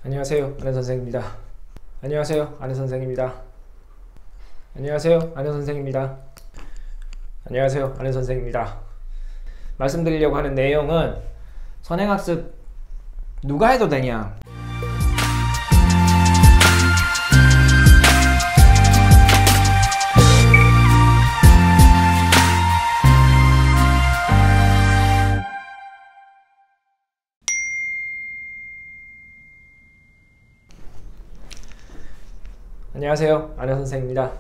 안녕하세요, 안현 선생입니다. 안녕하세요, 안현 선생입니다. 안녕하세요, 안현 선생입니다. 안녕하세요, 안현 선생입니다. 말씀드리려고 하는 내용은 선행학습 누가 해도 되냐? 안녕하세요, 안현 선생입니다.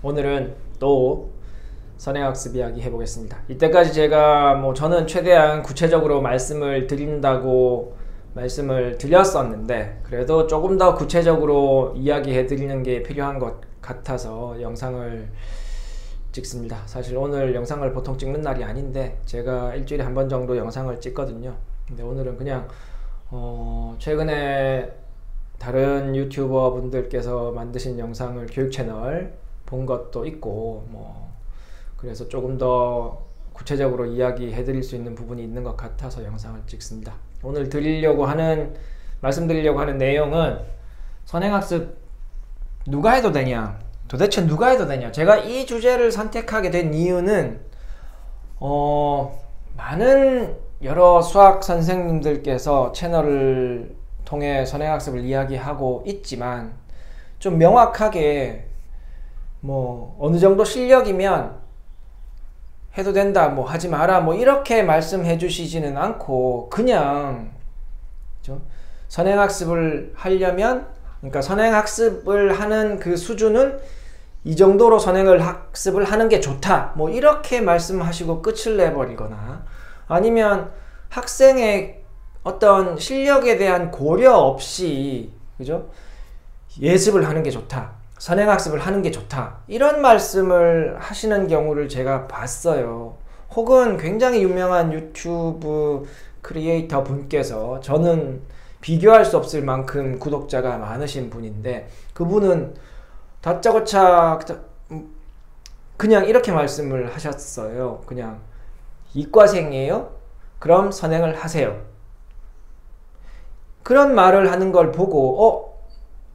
오늘은 또 선행학습 이야기 해보겠습니다. 이때까지 제가 저는 최대한 구체적으로 말씀을 드린다고 말씀을 드렸었는데 그래도 조금 더 구체적으로 이야기해 드리는 게 필요한 것 같아서 영상을 찍습니다. 사실 오늘 영상을 보통 찍는 날이 아닌데 제가 일주일에 한 번 정도 영상을 찍거든요. 근데 오늘은 그냥 최근에 다른 유튜버 분들께서 만드신 영상을 교육 채널 본 것도 있고 그래서 조금 더 구체적으로 이야기해 드릴 수 있는 부분이 있는 것 같아서 영상을 찍습니다. 오늘 말씀드리려고 하는 내용은 선행학습 누가 해도 되냐? 도대체 누가 해도 되냐? 제가 이 주제를 선택하게 된 이유는 많은 여러 수학 선생님들께서 채널을 통해 선행학습을 이야기하고 있지만 좀 명확하게 어느 정도 실력이면 해도 된다, 하지 마라, 이렇게 말씀해 주시지는 않고 그냥 선행학습을 하려면, 그러니까 선행학습을 하는 그 수준은 이 정도로 선행학습을 하는 게 좋다, 이렇게 말씀하시고 끝을 내버리거나 아니면 학생의 어떤 실력에 대한 고려 없이 예습을 하는 게 좋다, 선행학습을 하는 게 좋다, 이런 말씀을 하시는 경우를 제가 봤어요. 혹은 굉장히 유명한 유튜브 크리에이터 분께서, 저는 비교할 수 없을 만큼 구독자가 많으신 분인데 그분은 다짜고짜 그냥 이렇게 말씀을 하셨어요. 그냥 이과생이에요? 그럼 선행을 하세요. 그런 말을 하는 걸 보고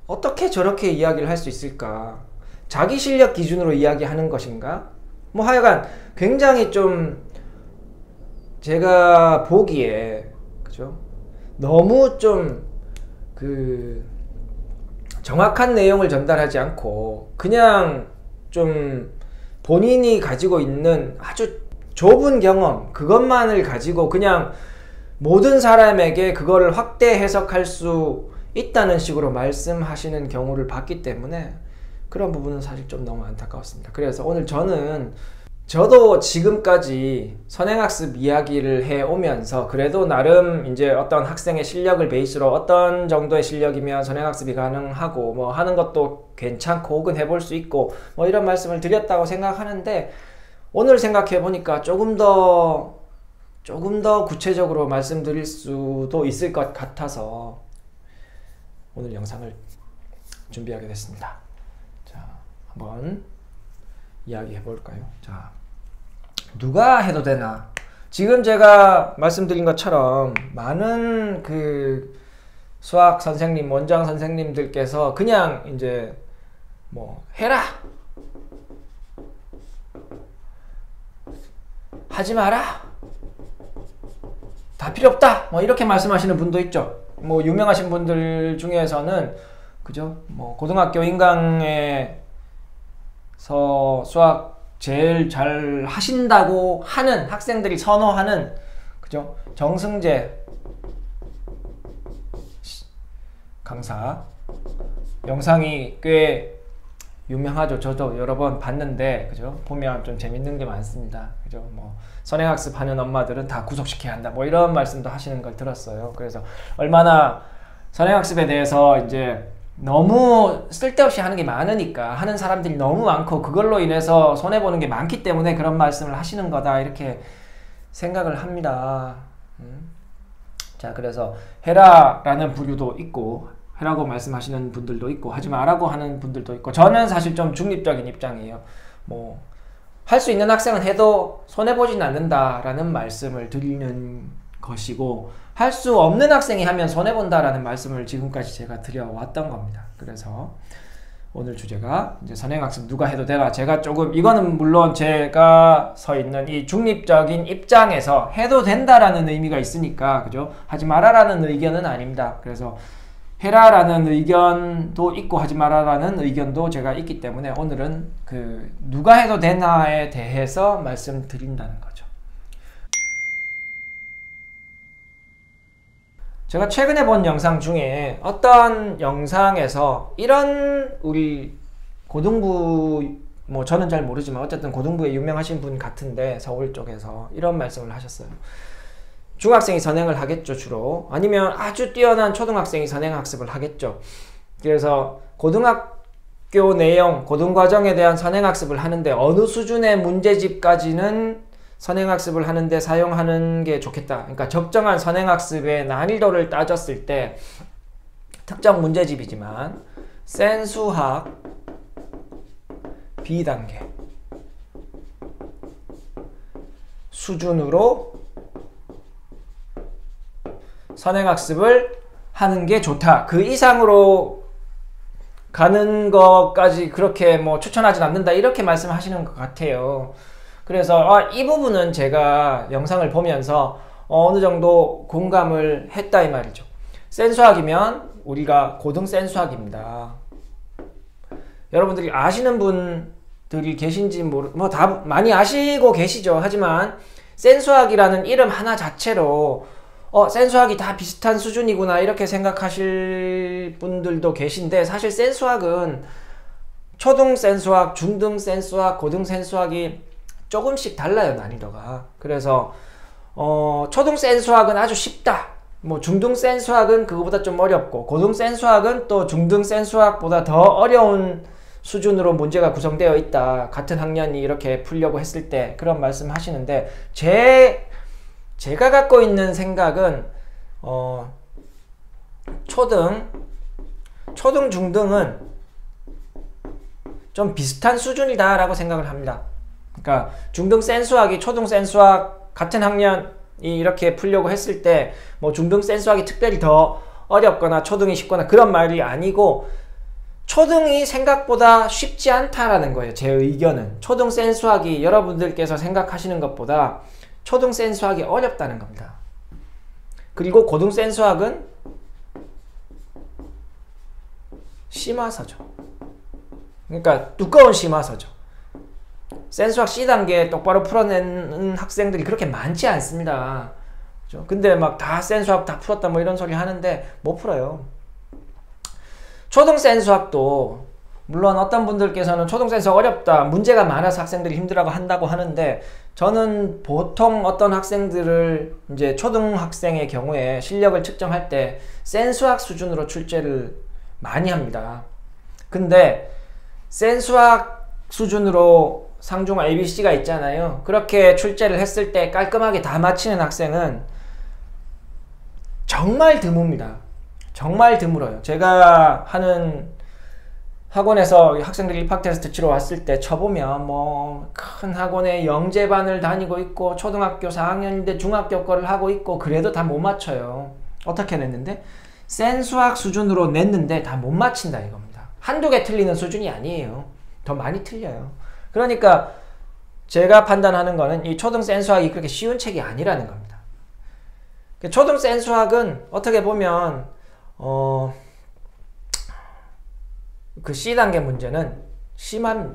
어떻게 저렇게 이야기를 할 수 있을까? 자기 실력 기준으로 이야기하는 것인가? 하여간 굉장히 좀 제가 보기에 너무 좀 정확한 내용을 전달하지 않고 그냥 좀 본인이 가지고 있는 아주 좁은 경험, 그것만을 가지고 그냥 모든 사람에게 그거를 확대 해석할 수 있다는 식으로 말씀하시는 경우를 봤기 때문에 그런 부분은 사실 좀 너무 안타까웠습니다. 그래서 오늘 저도 지금까지 선행학습 이야기를 해오면서 그래도 나름 이제 어떤 학생의 실력을 베이스로 어떤 정도의 실력이면 선행학습이 가능하고 하는 것도 괜찮고 혹은 해볼 수 있고 이런 말씀을 드렸다고 생각하는데 오늘 생각해 보니까 조금 더 구체적으로 말씀드릴 수도 있을 것 같아서 오늘 영상을 준비하게 됐습니다. 자, 한번 이야기해 볼까요? 자, 누가 해도 되나? 지금 제가 말씀드린 것처럼 많은 수학 선생님, 원장 선생님들께서 그냥 이제 해라! 하지 마라! 다 필요 없다! 이렇게 말씀하시는 분도 있죠. 유명하신 분들 중에서는 고등학교 인강에서 수학 제일 잘 하신다고 하는 학생들이 선호하는 정승재 강사 영상이 꽤 유명하죠. 저도 여러 번 봤는데 보면 좀 재밌는 게 많습니다. 선행학습 하는 엄마들은 다 구속시켜야 한다, 이런 말씀도 하시는 걸 들었어요. 그래서 얼마나 선행학습에 대해서 이제 너무 쓸데없이 하는 게 많으니까, 하는 사람들이 너무 많고 그걸로 인해서 손해보는 게 많기 때문에 그런 말씀을 하시는 거다, 이렇게 생각을 합니다. 자, 그래서 해라라는 부류도 있고 해라고 말씀하시는 분들도 있고 하지 마라고 하는 분들도 있고, 저는 사실 좀 중립적인 입장이에요. 할 수 있는 학생은 해도 손해보진 않는다라는 말씀을 드리는 것이고 할 수 없는 학생이 하면 손해본다라는 말씀을 지금까지 제가 드려왔던 겁니다. 그래서 오늘 주제가 이제 선행학습 누가 해도 되나, 제가 조금 이거는 물론 제가 서 있는 이 중립적인 입장에서 해도 된다라는 의미가 있으니까, 그죠? 하지 마라라는 의견은 아닙니다. 그래서 해라라는 의견도 있고 하지 마라라는 의견도 제가 있기 때문에 오늘은 그 누가 해도 되나에 대해서 말씀드린다는 거죠. 제가 최근에 본 영상 중에 어떤 영상에서 이런 우리 고등부, 뭐 저는 잘 모르지만 어쨌든 고등부에 유명하신 분 같은데 서울 쪽에서 이런 말씀을 하셨어요. 중학생이 선행을 하겠죠, 주로. 아니면 아주 뛰어난 초등학생이 선행학습을 하겠죠. 그래서 고등학교 내용, 고등과정에 대한 선행학습을 하는데 어느 수준의 문제집까지는 선행학습을 하는데 사용하는 게 좋겠다. 그러니까 적정한 선행학습의 난이도를 따졌을 때 특정 문제집이지만 센수학 B단계 수준으로 선행학습을 하는 게 좋다. 그 이상으로 가는 것까지 그렇게 뭐 추천하진 않는다. 이렇게 말씀하시는 것 같아요. 그래서 이 부분은 제가 영상을 보면서 어느 정도 공감을 했다 이 말이죠. 센수학이면 우리가 고등 센수학입니다. 여러분들이 아시는 분들이 계신지 뭐 다 많이 아시고 계시죠. 하지만 센수학이라는 이름 하나 자체로 센수학이 다 비슷한 수준이구나 이렇게 생각하실 분들도 계신데, 사실 센수학은 초등 센수학, 중등 센수학, 고등 센수학이 조금씩 달라요, 난이도가. 그래서 초등 센수학은 아주 쉽다. 뭐 중등 센수학은 그거보다 좀 어렵고, 고등 센수학은 또 중등 센수학보다 더 어려운 수준으로 문제가 구성되어 있다. 같은 학년이 이렇게 풀려고 했을 때 그런 말씀 하시는데, 제가 갖고 있는 생각은 초등, 중등은 좀 비슷한 수준이다 라고 생각을 합니다. 그러니까 중등 센수학이 초등 센수학 같은 학년이 이렇게 풀려고 했을 때 뭐 중등 센수학이 특별히 더 어렵거나 초등이 쉽거나 그런 말이 아니고, 초등이 생각보다 쉽지 않다라는 거예요. 제 의견은 초등 센수학이 여러분들께서 생각하시는 것보다 초등 센수학이 어렵다는 겁니다. 그리고 고등 센수학은 심화서죠. 그러니까 두꺼운 심화서죠. 센수학 C단계 똑바로 풀어내는 학생들이 그렇게 많지 않습니다. 그렇죠? 근데 막 다 센수학 다 풀었다 뭐 이런 소리 하는데 못 풀어요. 초등 센수학도 물론 어떤 분들께서는 초등 센수학 어렵다, 문제가 많아서 학생들이 힘들어하고 한다고 하는데, 저는 보통 어떤 학생들을 이제 초등학생의 경우에 실력을 측정할 때 센수학 수준으로 출제를 많이 합니다. 근데 센수학 수준으로 상중 ABC가 있잖아요. 그렇게 출제를 했을 때 깔끔하게 다 맞히는 학생은 정말 드뭅니다. 정말 드물어요. 제가 하는 학원에서 학생들이 입학 테스트 치러 왔을 때 쳐보면 뭐 큰 학원에 영재반을 다니고 있고 초등학교 4학년인데 중학교 거를 하고 있고 그래도 다 못 맞춰요. 어떻게 냈는데? 센수학 수준으로 냈는데 다 못 맞힌다 이겁니다. 한두 개 틀리는 수준이 아니에요. 더 많이 틀려요. 그러니까 제가 판단하는 거는 이 초등 센수학이 그렇게 쉬운 책이 아니라는 겁니다. 초등 센수학은 어떻게 보면 그 C단계 문제는 심화,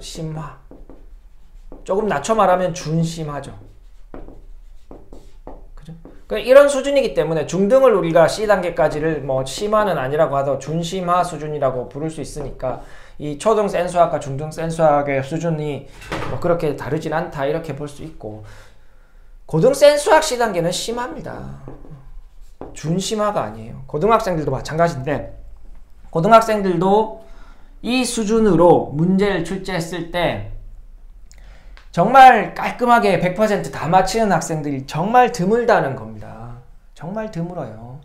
조금 낮춰 말하면 준심화죠. 그죠? 그러니까 이런 수준이기 때문에 중등을 우리가 C단계까지를 뭐 심화는 아니라고 하더 준심화 수준이라고 부를 수 있으니까, 이 초등 센수학과 중등 센수학의 수준이 뭐 그렇게 다르진 않다 이렇게 볼 수 있고, 고등 센수학 C단계는 심합니다. 준심화가 아니에요. 고등학생들도 마찬가지인데, 고등학생들도 이 수준으로 문제를 출제했을 때 정말 깔끔하게 100% 다 맞히는 학생들이 정말 드물다는 겁니다. 정말 드물어요.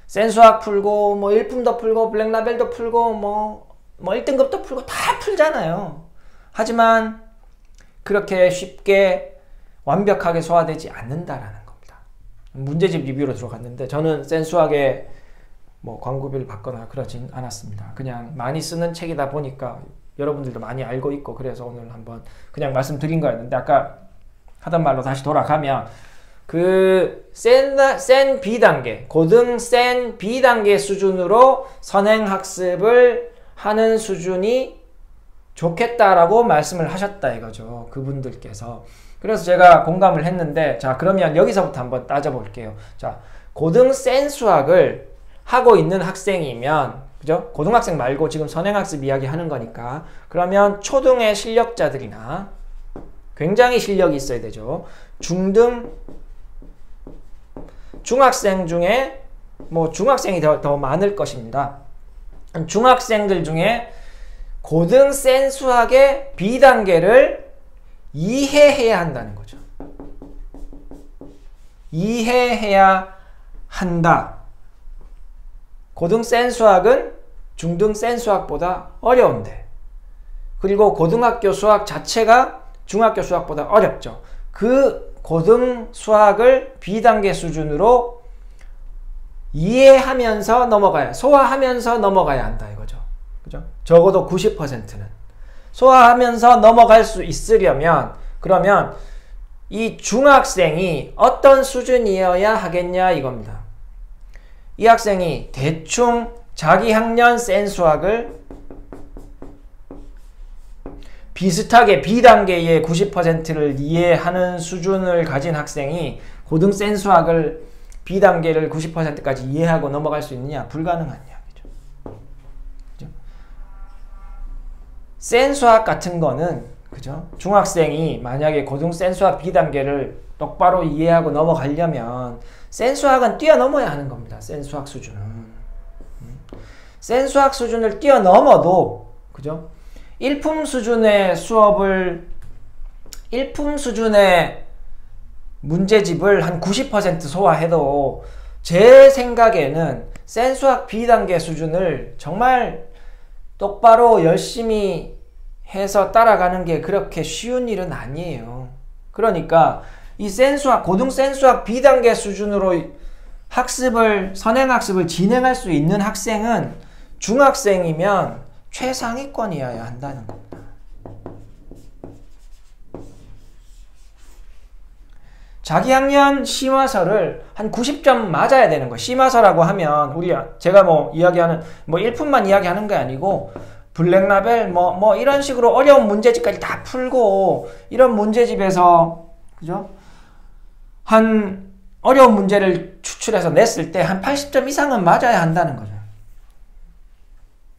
센수학 풀고 뭐 일품도 풀고 블랙라벨도 풀고 뭐 1등급도 풀고 다 풀잖아요. 하지만 그렇게 쉽게 완벽하게 소화되지 않는다라는 겁니다. 문제집 리뷰로 들어갔는데 저는 센수학에 뭐 광고비를 받거나 그러진 않았습니다. 그냥 많이 쓰는 책이다 보니까 여러분들도 많이 알고 있고 그래서 오늘 한번 그냥 말씀드린 거였는데 아까 하던 말로 다시 돌아가면 그 센 B단계, 고등 센 B단계 수준으로 선행학습을 하는 수준이 좋겠다라고 말씀을 하셨다 이거죠. 그분들께서. 그래서 제가 공감을 했는데 자 그러면 여기서부터 한번 따져볼게요. 자 고등 센 수학을 하고 있는 학생이면 그죠? 고등학생 말고 지금 선행학습 이야기 하는 거니까 그러면 초등의 실력자들이나 굉장히 실력이 있어야 되죠. 중등 중학생 중에 뭐 중학생이 더 많을 것입니다. 중학생들 중에 고등 센 수학의 B단계를 이해해야 한다는 거죠. 이해해야 한다. 고등 센 수학은 중등 센 수학보다 어려운데 그리고 고등학교 수학 자체가 중학교 수학보다 어렵죠. 그 고등 수학을 B단계 수준으로 이해하면서 넘어가야, 소화하면서 넘어가야 한다 이거죠. 그죠? 적어도 90%는. 소화하면서 넘어갈 수 있으려면 그러면 이 중학생이 어떤 수준이어야 하겠냐 이겁니다. 이 학생이 대충 자기 학년 센 수학을 비슷하게 B단계의 90%를 이해하는 수준을 가진 학생이 고등 센 수학을 B단계를 90%까지 이해하고 넘어갈 수 있느냐? 불가능한 이야기죠. 그죠? 센 수학 같은 거는 그죠? 중학생이 만약에 고등 센 수학 B단계를 똑바로 이해하고 넘어가려면 센 수학은 뛰어넘어야 하는 겁니다. 센 수학 수준은. 센 수학 수준을 뛰어넘어도 그죠? 일품 수준의 수업을 1품 수준의 문제집을 한 90% 소화해도 제 생각에는 센 수학 B단계 수준을 정말 똑바로 열심히 해서 따라가는 게 그렇게 쉬운 일은 아니에요. 그러니까 이 센 수학, 고등 센 수학 B단계 수준으로 학습을, 선행학습을 진행할 수 있는 학생은 중학생이면 최상위권이어야 한다는 겁니다. 자기 학년 심화서를 한 90점 맞아야 되는 거예요. 심화서라고 하면 제가 뭐 이야기하는 뭐 1분만 이야기하는 게 아니고 블랙라벨 뭐 이런 식으로 어려운 문제집까지 다 풀고 이런 문제집에서 그죠? 한 어려운 문제를 추출해서 냈을 때 한 80점 이상은 맞아야 한다는 거죠.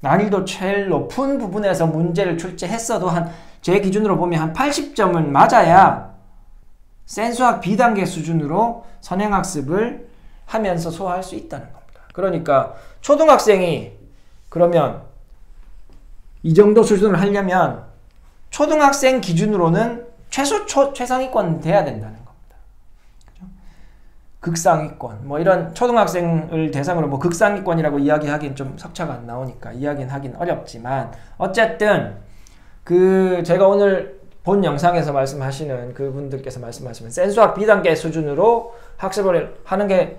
난이도 제일 높은 부분에서 문제를 출제했어도 제 기준으로 보면 한 80점은 맞아야 센 수학 B단계 수준으로 선행학습을 하면서 소화할 수 있다는 겁니다. 그러니까 초등학생이 그러면 이 정도 수준을 하려면 초등학생 기준으로는 최소 최상위권 돼야 된다는 겁니다. 그죠? 극상위권 뭐 이런 초등학생을 대상으로 뭐 극상위권이라고 이야기하기엔 좀 석차가 안 나오니까 이야기는 하긴 어렵지만 어쨌든 제가 오늘 본 영상에서 말씀하시는 그분들께서 말씀하시면 센 수학 B단계 수준으로 학습을 하는 게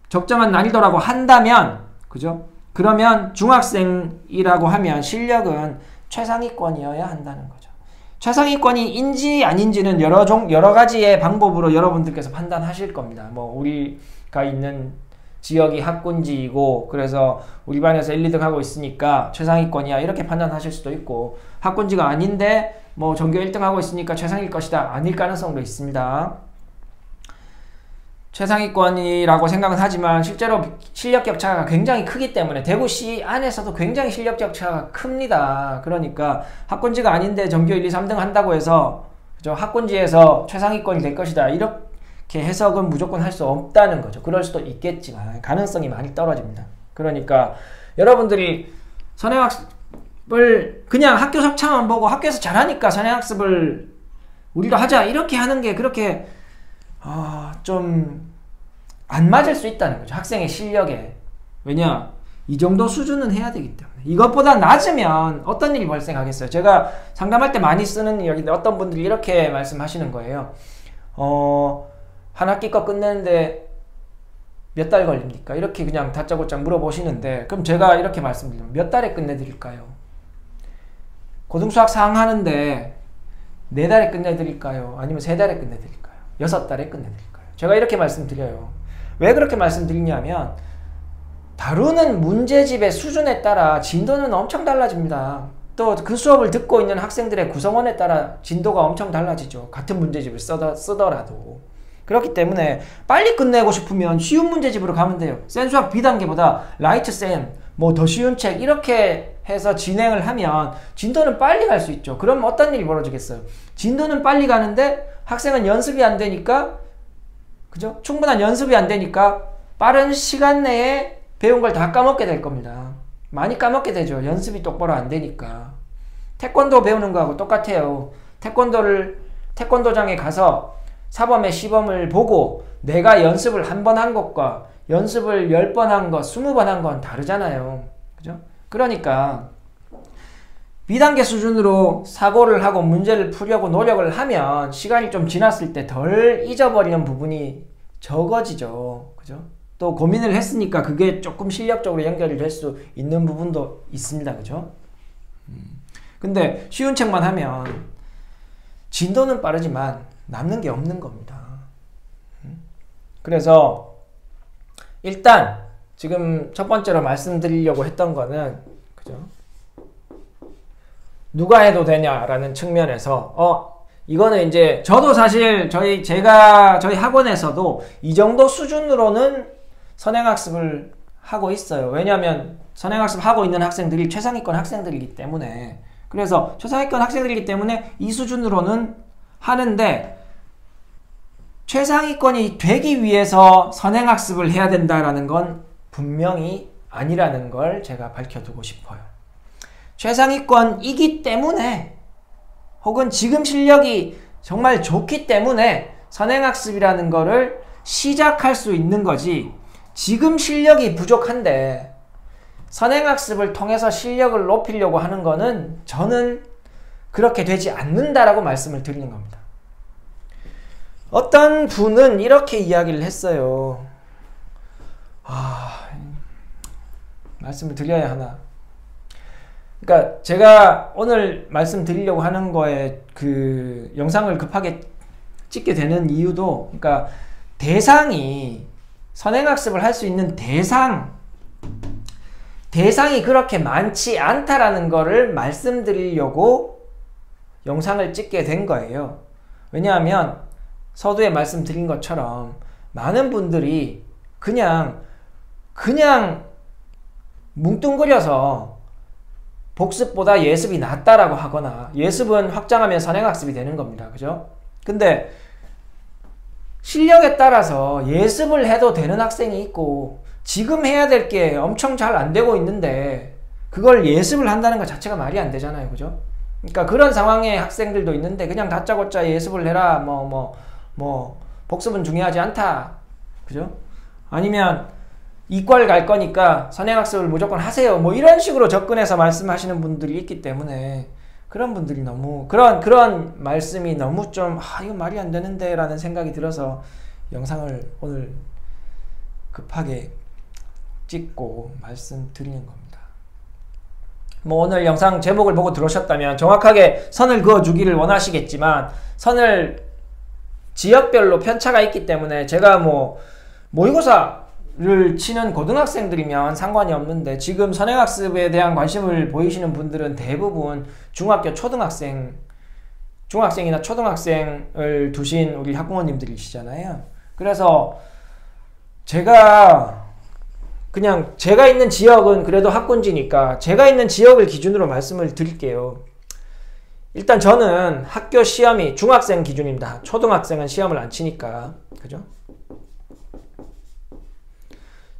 적정한 난이도라고 한다면 그죠? 그러면 중학생이라고 하면 실력은 최상위권이어야 한다는 거죠. 최상위권이인지 아닌지는 여러 가지의 방법으로 여러분들께서 판단하실 겁니다. 뭐 우리가 있는 지역이 학군지이고 그래서 우리 반에서 1, 2등 하고 있으니까 최상위권이야 이렇게 판단하실 수도 있고 학군지가 아닌데 뭐 전교 1등 하고 있으니까 최상일 것이다 아닐 가능성도 있습니다. 최상위권이라고 생각은 하지만 실제로 실력 격차가 굉장히 크기 때문에 대구시 안에서도 굉장히 실력 격차가 큽니다. 그러니까 학군지가 아닌데 전교 1, 2, 3등 한다고 해서 그죠? 학군지에서 최상위권이 될 것이다 이렇게 해석은 무조건 할 수 없다는 거죠. 그럴 수도 있겠지만 가능성이 많이 떨어집니다. 그러니까 여러분들이 선행학습을 그냥 학교 석차만 보고 학교에서 잘하니까 선행학습을 우리도 하자 이렇게 하는 게 그렇게 좀 안 맞을 수 있다는 거죠. 학생의 실력에. 왜냐? 이 정도 수준은 해야 되기 때문에. 이것보다 낮으면 어떤 일이 발생하겠어요? 제가 상담할 때 많이 쓰는 이야기인데 어떤 분들이 이렇게 말씀하시는 거예요. 한 학기 거 끝내는데 몇 달 걸립니까? 이렇게 그냥 다짜고짜 물어보시는데, 그럼 제가 이렇게 말씀드리면 몇 달에 끝내드릴까요? 고등수학 4학 하는데 4달에 끝내드릴까요? 아니면 3달에 끝내드릴까요? 6달에 끝내드릴까요? 제가 이렇게 말씀드려요. 왜 그렇게 말씀드리냐면 다루는 문제집의 수준에 따라 진도는 엄청 달라집니다. 또 그 수업을 듣고 있는 학생들의 구성원에 따라 진도가 엄청 달라지죠. 같은 문제집을 쓰더라도. 그렇기 때문에 빨리 끝내고 싶으면 쉬운 문제집으로 가면 돼요. 센수학 B단계보다 라이트 센, 뭐 더 쉬운 책 이렇게 해서 진행을 하면 진도는 빨리 갈 수 있죠. 그럼 어떤 일이 벌어지겠어요? 진도는 빨리 가는데 학생은 연습이 안 되니까, 그죠? 충분한 연습이 안 되니까 빠른 시간 내에 배운 걸 다 까먹게 될 겁니다. 많이 까먹게 되죠. 연습이 똑바로 안 되니까. 태권도 배우는 거하고 똑같아요. 태권도장에 가서 사범의 시범을 보고 내가 연습을 한 번 한 것과 연습을 10번 한 것, 20번 한 건 다르잖아요. 그죠? 그러니까 B단계 수준으로 사고를 하고 문제를 풀려고 노력을 하면 시간이 좀 지났을 때 덜 잊어버리는 부분이 적어지죠. 그죠? 또 고민을 했으니까 그게 조금 실력적으로 연결이 될 수 있는 부분도 있습니다. 그죠? 근데 쉬운 책만 하면 진도는 빠르지만 남는 게 없는 겁니다. 그래서 일단 지금 첫 번째로 말씀드리려고 했던 거는, 그죠? 누가 해도 되냐라는 측면에서 이거는 이제 저도 사실 저희 학원에서도 이 정도 수준으로는 선행학습을 하고 있어요. 왜냐하면 선행학습 하고 있는 학생들이 최상위권 학생들이기 때문에. 그래서 최상위권 학생들이기 때문에 이 수준으로는 하는데, 최상위권이 되기 위해서 선행학습을 해야 된다라는 건 분명히 아니라는 걸 제가 밝혀두고 싶어요. 최상위권이기 때문에, 혹은 지금 실력이 정말 좋기 때문에 선행학습이라는 거를 시작할 수 있는 거지, 지금 실력이 부족한데 선행학습을 통해서 실력을 높이려고 하는 거는 저는 그렇게 되지 않는다라고 말씀을 드리는 겁니다. 어떤 분은 이렇게 이야기를 했어요. 말씀을 드려야 하나. 그러니까 제가 오늘 말씀드리려고 하는 거에 그 영상을 급하게 찍게 되는 이유도, 그러니까 대상이, 선행학습을 할 수 있는 대상이 그렇게 많지 않다라는 거를 말씀드리려고 영상을 찍게 된 거예요. 왜냐하면 서두에 말씀드린 것처럼 많은 분들이 그냥 뭉뚱그려서 복습보다 예습이 낫다라고 하거나, 예습은 확장하면 선행학습이 되는 겁니다. 그죠? 근데 실력에 따라서 예습을 해도 되는 학생이 있고, 지금 해야 될 게 엄청 잘 안 되고 있는데 그걸 예습을 한다는 것 자체가 말이 안 되잖아요. 그죠? 그러니까 그런 상황의 학생들도 있는데 그냥 다짜고짜 예습을 해라, 복습은 중요하지 않다. 그죠? 아니면 이과를 갈 거니까 선행학습을 무조건 하세요. 뭐 이런 식으로 접근해서 말씀하시는 분들이 있기 때문에, 그런 분들이 너무 그런 말씀이 너무 좀 이건 말이 안 되는데 라는 생각이 들어서 영상을 오늘 급하게 찍고 말씀드리는 겁니다. 뭐 오늘 영상 제목을 보고 들어오셨다면 정확하게 선을 그어주기를 원하시겠지만, 선을 지역별로 편차가 있기 때문에 제가 뭐 모의고사를 치는 고등학생들이면 상관이 없는데, 지금 선행학습에 대한 관심을 보이시는 분들은 대부분 중학교 중학생이나 초등학생을 두신 우리 학부모님들이시잖아요. 그래서 제가 있는 지역은 그래도 학군지니까 제가 있는 지역을 기준으로 말씀을 드릴게요. 일단 저는 학교 시험이 중학생 기준입니다. 초등학생은 시험을 안 치니까. 그죠?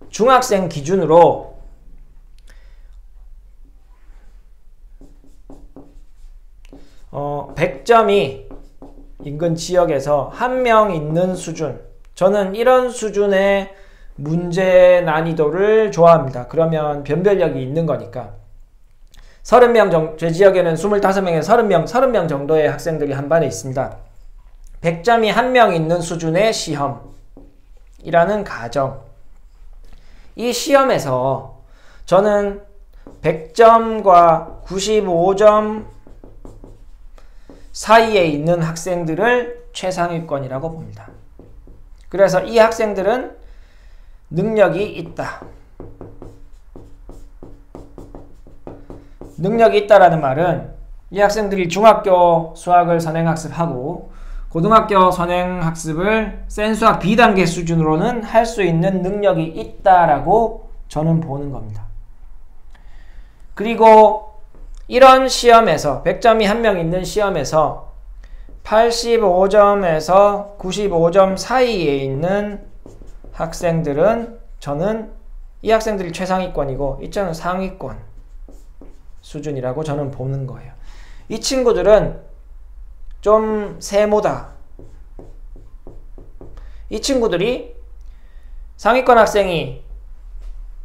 중학생 기준으로 100점이 인근 지역에서 한 명 있는 수준, 저는 이런 수준의 문제 난이도를 좋아합니다. 그러면 변별력이 있는 거니까. 30명 제 지역에는 25명에서 30명 정도의 학생들이 한 반에 있습니다. 100점이 한 명 있는 수준의 시험이라는 가정. 이 시험에서 저는 100점과 95점 사이에 있는 학생들을 최상위권이라고 봅니다. 그래서 이 학생들은 능력이 있다. 능력이 있다라는 말은 이 학생들이 중학교 수학을 선행학습하고 고등학교 선행학습을 센수학 B단계 수준으로는 할 수 있는 능력이 있다라고 저는 보는 겁니다. 그리고 이런 시험에서 100점이 한 명 있는 시험에서 85점에서 95점 사이에 있는 학생들은 저는 이 학생들이 최상위권이고 이쪽은 상위권 수준이라고 저는 보는 거예요. 이 친구들은 좀 세모다. 이 친구들이 상위권 학생이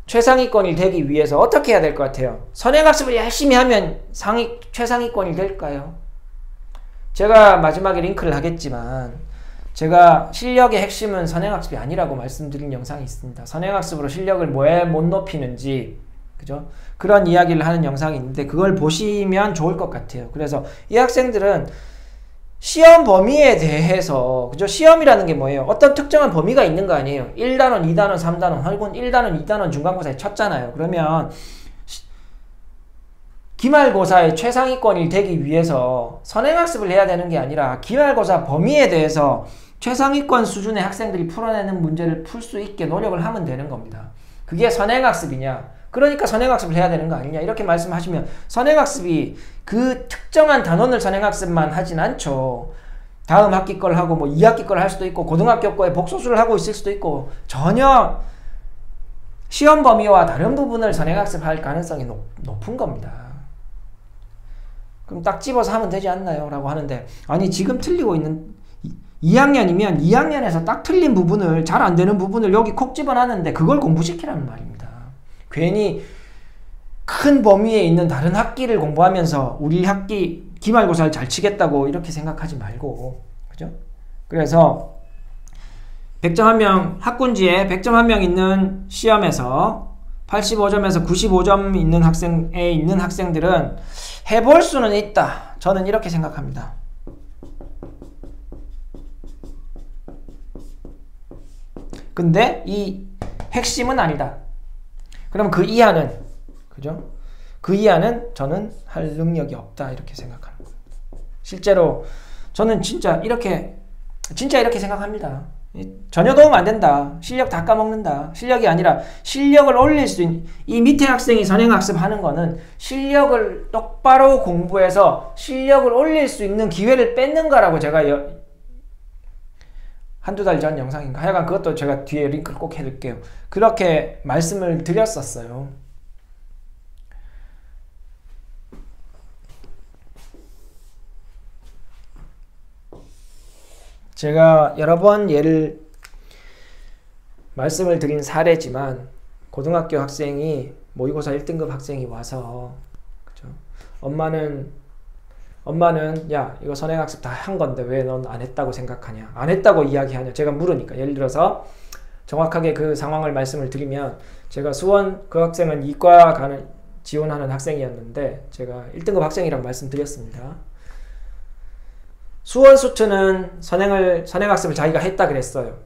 최상위권이 되기 위해서 어떻게 해야 될 것 같아요? 선행학습을 열심히 하면 최상위권이 될까요? 제가 마지막에 링크를 하겠지만 제가 실력의 핵심은 선행학습이 아니라고 말씀드린 영상이 있습니다. 선행학습으로 실력을 왜 못 높이는지, 그죠? 그런 이야기를 하는 영상이 있는데 그걸 보시면 좋을 것 같아요. 그래서 이 학생들은 시험 범위에 대해서, 그죠? 시험이라는 게 뭐예요? 어떤 특정한 범위가 있는 거 아니에요. 1단원, 2단원, 3단원, 혹은 1단원, 2단원 중간고사에 쳤잖아요. 그러면 기말고사의 최상위권이 되기 위해서 선행학습을 해야 되는 게 아니라 기말고사 범위에 대해서 최상위권 수준의 학생들이 풀어내는 문제를 풀 수 있게 노력을 하면 되는 겁니다. 그게 선행학습이냐? 그러니까 선행학습을 해야 되는 거 아니냐? 이렇게 말씀하시면 선행학습이 그 특정한 단원을 선행학습만 하진 않죠. 다음 학기 걸 하고 뭐 2학기 걸 할 수도 있고 고등학교 거에 복소수를 하고 있을 수도 있고 전혀 시험 범위와 다른 부분을 선행학습할 가능성이 높은 겁니다. 그럼 딱 집어서 하면 되지 않나요? 라고 하는데 아니 지금 틀리고 있는 2학년이면 2학년에서 딱 틀린 부분을 잘 안 되는 부분을 여기 콕 집어놨는데 그걸 공부시키라는 말입니다. 괜히 큰 범위에 있는 다른 학기를 공부하면서 우리 학기 기말고사를 잘 치겠다고 이렇게 생각하지 말고, 그죠? 그래서 100점 한 명, 학군지에 100점 한 명 있는 시험에서 85점에서 95점 있는 학생들은 해볼 수는 있다. 저는 이렇게 생각합니다. 근데 이 핵심은 아니다. 그럼 그 이하는, 그죠? 그 이하는 저는 할 능력이 없다. 이렇게 생각하는 거예요. 실제로 저는 진짜 이렇게 생각합니다. 전혀 도움 안 된다. 실력 다 까먹는다. 실력이 아니라 실력을 올릴 수 있는, 이 밑에 학생이 선행학습 하는 거는 실력을 똑바로 공부해서 실력을 올릴 수 있는 기회를 뺏는 거라고 제가 한두 달 전 영상인가? 하여간 그것도 제가 뒤에 링크를 꼭 해둘게요. 그렇게 말씀을 드렸었어요. 제가 여러 번 말씀을 드린 사례지만 고등학교 학생이 모의고사 1등급 학생이 와서, 그죠? 엄마는 야 이거 선행학습 다 한 건데 왜 넌 안 했다고 생각하냐, 안 했다고 이야기하냐, 제가 물으니까, 예를 들어서 정확하게 그 상황을 말씀을 드리면, 제가 수원, 그 학생은 이과 지원하는 학생이었는데 제가 1등급 학생이라고 말씀드렸습니다. 수원 수트는 선행학습을 자기가 했다 그랬어요.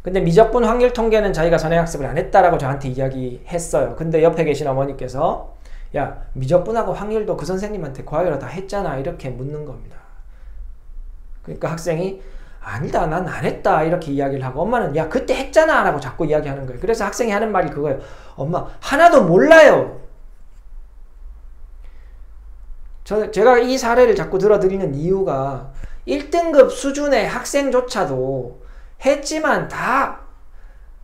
근데 미적분 확률 통계는 자기가 선행학습을 안 했다라고 저한테 이야기했어요. 근데 옆에 계신 어머니께서 야 미적분하고 확률도 그 선생님한테 과외로 다 했잖아, 이렇게 묻는 겁니다. 그러니까 학생이 아니다 난 안 했다 이렇게 이야기를 하고, 엄마는 야 그때 했잖아 라고 자꾸 이야기하는 거예요. 그래서 학생이 하는 말이 그거예요. 엄마 하나도 몰라요. 제가 이 사례를 자꾸 들어드리는 이유가 1등급 수준의 학생조차도 했지만 다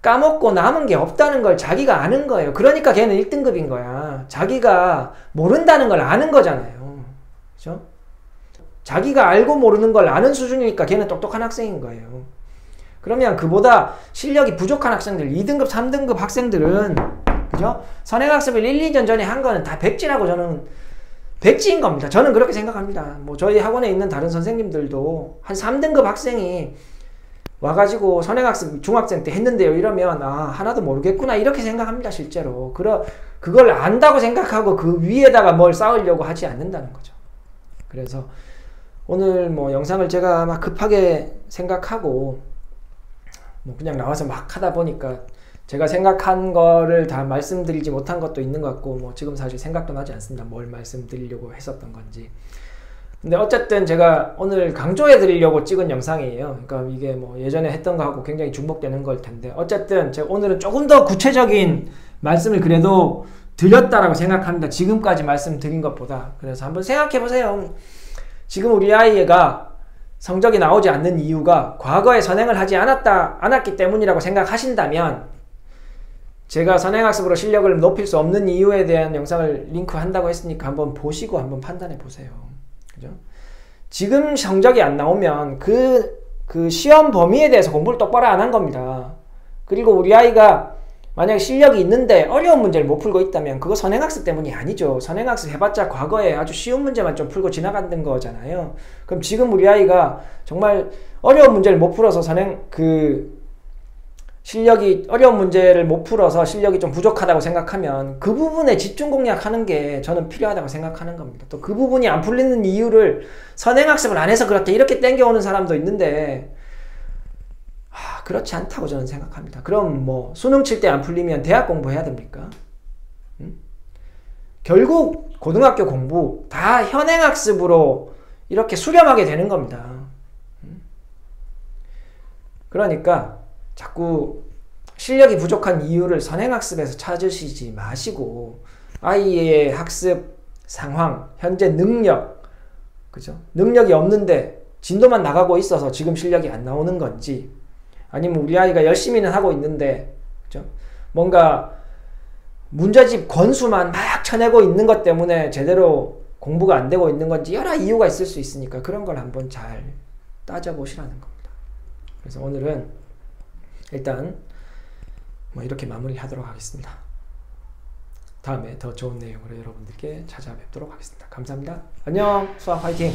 까먹고 남은 게 없다는 걸 자기가 아는 거예요. 그러니까 걔는 1등급인 거야. 자기가 모른다는 걸 아는 거잖아요. 그죠? 자기가 알고 모르는 걸 아는 수준이니까 걔는 똑똑한 학생인 거예요. 그러면 그보다 실력이 부족한 학생들, 2등급, 3등급 학생들은, 그죠? 선행학습을 1, 2년 전에 한 거는 다 백지라고 저는 백지인 겁니다. 저는 그렇게 생각합니다. 뭐 저희 학원에 있는 다른 선생님들도 한 3등급 학생이 와가지고 선행학습 중학생 때 했는데요 이러면 아 하나도 모르겠구나 이렇게 생각합니다. 실제로 그걸 안다고 생각하고 그 위에다가 뭘 쌓으려고 하지 않는다는 거죠. 그래서 오늘 뭐 영상을 제가 막 급하게 생각하고 뭐 그냥 나와서 막 하다 보니까 제가 생각한 거를 다 말씀드리지 못한 것도 있는 것 같고 뭐 지금 사실 생각도 나지 않습니다. 뭘 말씀드리려고 했었던 건지. 근데 어쨌든 제가 오늘 강조해 드리려고 찍은 영상이에요. 그러니까 이게 뭐 예전에 했던 거하고 굉장히 중복되는 걸 텐데 어쨌든 제가 오늘은 조금 더 구체적인 말씀을 그래도 드렸다라고 생각합니다. 지금까지 말씀드린 것보다. 그래서 한번 생각해 보세요. 지금 우리 아이가 성적이 나오지 않는 이유가 과거에 선행을 하지 않았기 때문이라고 생각하신다면 제가 선행학습으로 실력을 높일 수 없는 이유에 대한 영상을 링크한다고 했으니까 한번 보시고 한번 판단해 보세요. 그죠? 지금 성적이 안 나오면 그 시험 범위에 대해서 공부를 똑바로 안 한 겁니다. 그리고 우리 아이가 만약에 실력이 있는데 어려운 문제를 못 풀고 있다면 그거 선행학습 때문이 아니죠. 선행학습 해봤자 과거에 아주 쉬운 문제만 좀 풀고 지나가는 거잖아요. 그럼 지금 우리 아이가 정말 어려운 문제를 못 풀어서 어려운 문제를 못 풀어서 실력이 좀 부족하다고 생각하면 그 부분에 집중 공략하는 게 저는 필요하다고 생각하는 겁니다. 또 그 부분이 안 풀리는 이유를 선행학습을 안 해서 그렇다 이렇게 땡겨오는 사람도 있는데 그렇지 않다고 저는 생각합니다. 그럼 뭐 수능 칠 때 안 풀리면 대학 공부해야 됩니까? 결국 고등학교 공부 다 현행학습으로 이렇게 수렴하게 되는 겁니다. 그러니까 자꾸 실력이 부족한 이유를 선행학습에서 찾으시지 마시고 아이의 학습 상황, 현재 능력, 그죠? 능력이 없는데 진도만 나가고 있어서 지금 실력이 안 나오는 건지 아니면 우리 아이가 열심히는 하고 있는데 그죠? 뭔가 문제집 권수만 막 쳐내고 있는 것 때문에 제대로 공부가 안 되고 있는 건지 여러 이유가 있을 수 있으니까 그런 걸 한번 잘 따져보시라는 겁니다. 그래서 오늘은 일단 뭐 이렇게 마무리하도록 하겠습니다. 다음에 더 좋은 내용으로 여러분들께 찾아뵙도록 하겠습니다. 감사합니다. 안녕. 수학 화이팅.